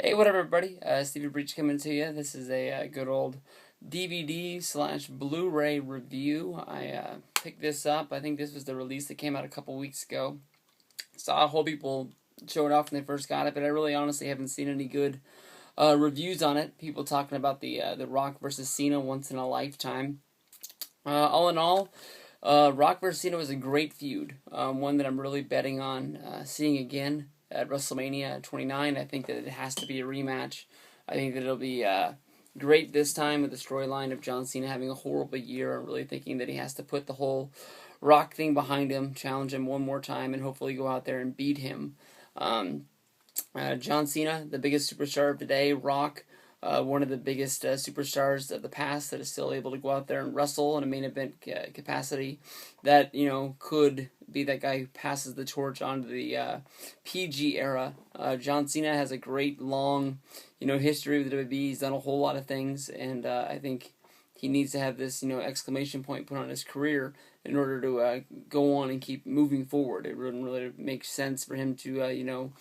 Hey, what up, everybody? Steviebreech coming to you. This is a good old DVD/Blu-ray review. I picked this up. I think this was the release that came out a couple weeks ago. Saw a whole people show it off when they first got it, but I really honestly haven't seen any good reviews on it. People talking about the Rock versus Cena once in a lifetime. All in all, Rock versus Cena was a great feud. One that I'm really betting on seeing again at WrestleMania 29. I think that it has to be a rematch. I think that it'll be great this time with the storyline of John Cena having a horrible year. I'm really thinking that he has to put the whole Rock thing behind him, challenge him one more time, and hopefully go out there and beat him. John Cena, the biggest superstar of today. Rock, one of the biggest superstars of the past that is still able to go out there and wrestle in a main event capacity. That, could be that guy who passes the torch on to the PG era. John Cena has a great, long, history with the WWE. He's done a whole lot of things, and I think he needs to have this, exclamation point put on his career in order to go on and keep moving forward. It wouldn't really make sense for him to,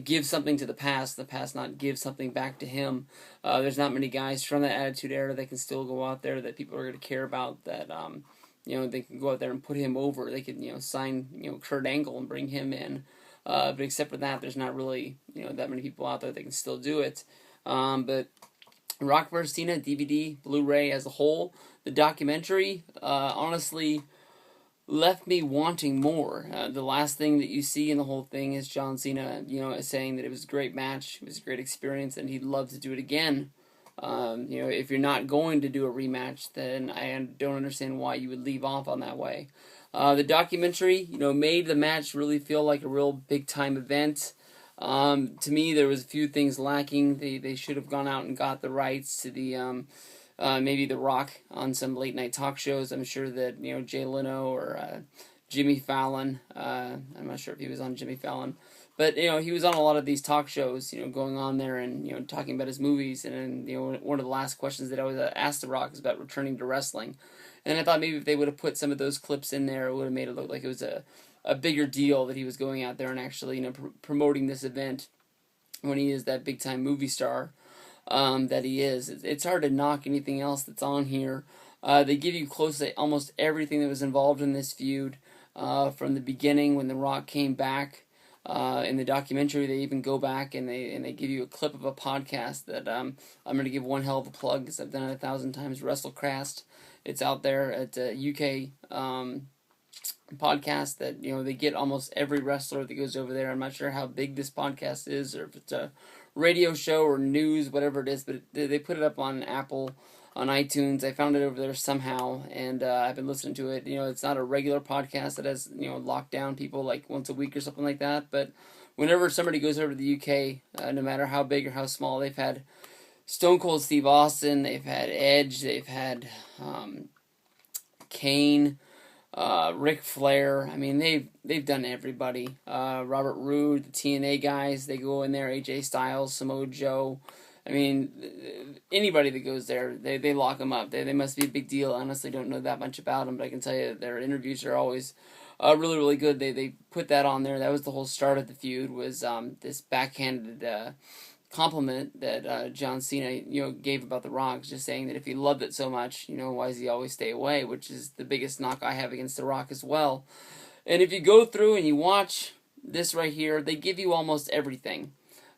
give something to the past not give something back to him. There's not many guys from that Attitude Era that can still go out there that people are going to care about, that, they can go out there and put him over. They could, sign, Kurt Angle and bring him in. But except for that, there's not really, that many people out there that can still do it. But Rock vs. Cena, DVD, Blu-ray as a whole, the documentary, honestly left me wanting more. The last thing that you see in the whole thing is John Cena, saying that it was a great match, it was a great experience, and he'd love to do it again. If you're not going to do a rematch, then I don't understand why you would leave off on that way. The documentary, made the match really feel like a real big-time event. To me, there was a few things lacking. They should have gone out and got the rights to the maybe The Rock on some late night talk shows. I'm sure that Jay Leno or Jimmy Fallon. I'm not sure if he was on Jimmy Fallon, but he was on a lot of these talk shows. Going on there and talking about his movies. And one of the last questions that I was asked The Rock is about returning to wrestling. And I thought maybe if they would have put some of those clips in there, it would have made it look like it was a bigger deal that he was going out there and actually promoting this event when he is that big time movie star. That he is. It's hard to knock anything else that's on here. They give you close to almost everything that was involved in this feud from the beginning when The Rock came back. In the documentary, they even go back and they give you a clip of a podcast that I'm going to give one hell of a plug because I've done it 1,000 times. WrestleCast. It's out there at UK podcast that they get almost every wrestler that goes over there. I'm not sure how big this podcast is or if it's a radio show or news, whatever it is, but they put it up on Apple, on iTunes. I found it over there somehow, and I've been listening to it. It's not a regular podcast that has locked down people like once a week or something like that, but whenever somebody goes over to the UK, no matter how big or how small, they've had Stone Cold Steve Austin, they've had Edge, they've had Kane, Ric Flair. I mean, they've done everybody. Robert Roode, the TNA guys, they go in there. AJ Styles, Samoa Joe. I mean, anybody that goes there, they lock them up. They must be a big deal. I honestly don't know that much about them, but I can tell you that their interviews are always really, really good. They put that on there. That was the whole start of the feud, was this backhanded compliment that John Cena gave about The Rock, just saying that if he loved it so much, why does he always stay away, which is the biggest knock I have against The Rock as well. And if you go through and you watch this right here, they give you almost everything.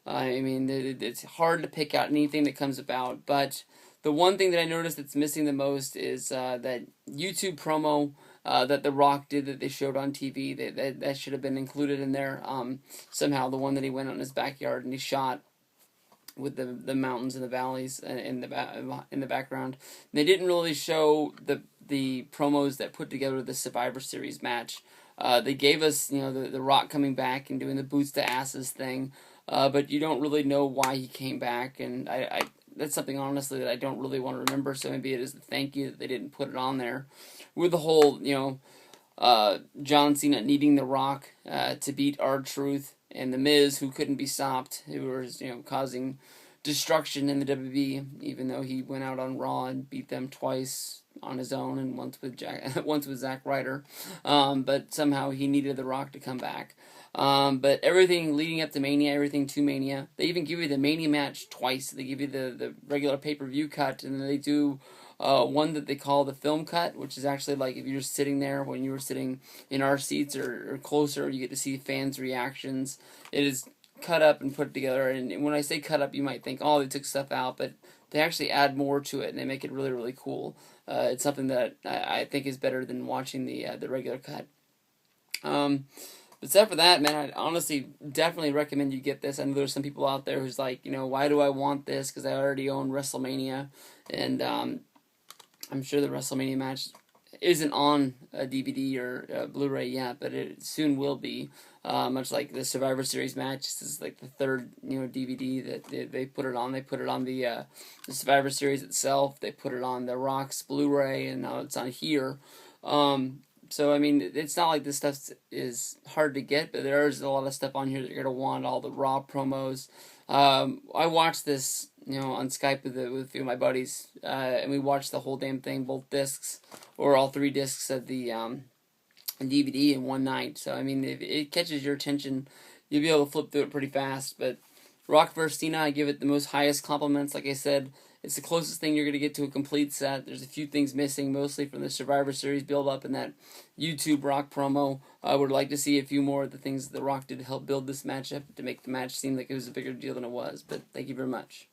I mean, it's hard to pick out anything that comes about, but the one thing that I noticed that's missing the most is that YouTube promo that The Rock did that they showed on TV. That should have been included in there somehow, the one that he went out in his backyard and he shot with the mountains and the valleys in the background. They didn't really show the promos that put together the Survivor Series match. They gave us the Rock coming back and doing the boots to asses thing, but you don't really know why he came back, and I that's something honestly that I don't really want to remember. So maybe it is the thank you that they didn't put it on there with the whole John Cena needing the Rock to beat R-Truth and The Miz, who couldn't be stopped, who was causing destruction in the WWE, even though he went out on Raw and beat them twice on his own and once with Zack Ryder. But somehow he needed The Rock to come back. But everything leading up to Mania, everything to Mania. They even give you the Mania match twice. They give you the regular pay-per-view cut, and then they do one that they call the film cut, which is actually like if you're sitting there when you were sitting in our seats or closer, you get to see fans' reactions. It is cut up and put together, and when I say cut up, you might think, oh, they took stuff out, but they actually add more to it, and they make it really, really cool. It's something that I think is better than watching the regular cut. Except for that, man, I honestly definitely recommend you get this. I know there's some people out there who's like, why do I want this? Because I already own WrestleMania, and I'm sure the WrestleMania match isn't on a DVD or Blu-ray yet, but it soon will be. Much like the Survivor Series match, this is like the third DVD that they put it on. They put it on the Survivor Series itself. They put it on the Rock's Blu-ray, and now it's on here. So I mean, it's not like this stuff is hard to get, but there is a lot of stuff on here that you're gonna want. All the Raw promos. I watched this, on Skype with a few of my buddies, and we watched the whole damn thing, both discs, or all 3 discs of the DVD in one night. So I mean, if it catches your attention, you'll be able to flip through it pretty fast. But Rock vs. Cena, I give it the most highest compliments. Like I said, it's the closest thing you're going to get to a complete set. There's a few things missing, mostly from the Survivor Series build-up and that YouTube Rock promo. I would like to see a few more of the things that The Rock did to help build this matchup to make the match seem like it was a bigger deal than it was. But thank you very much.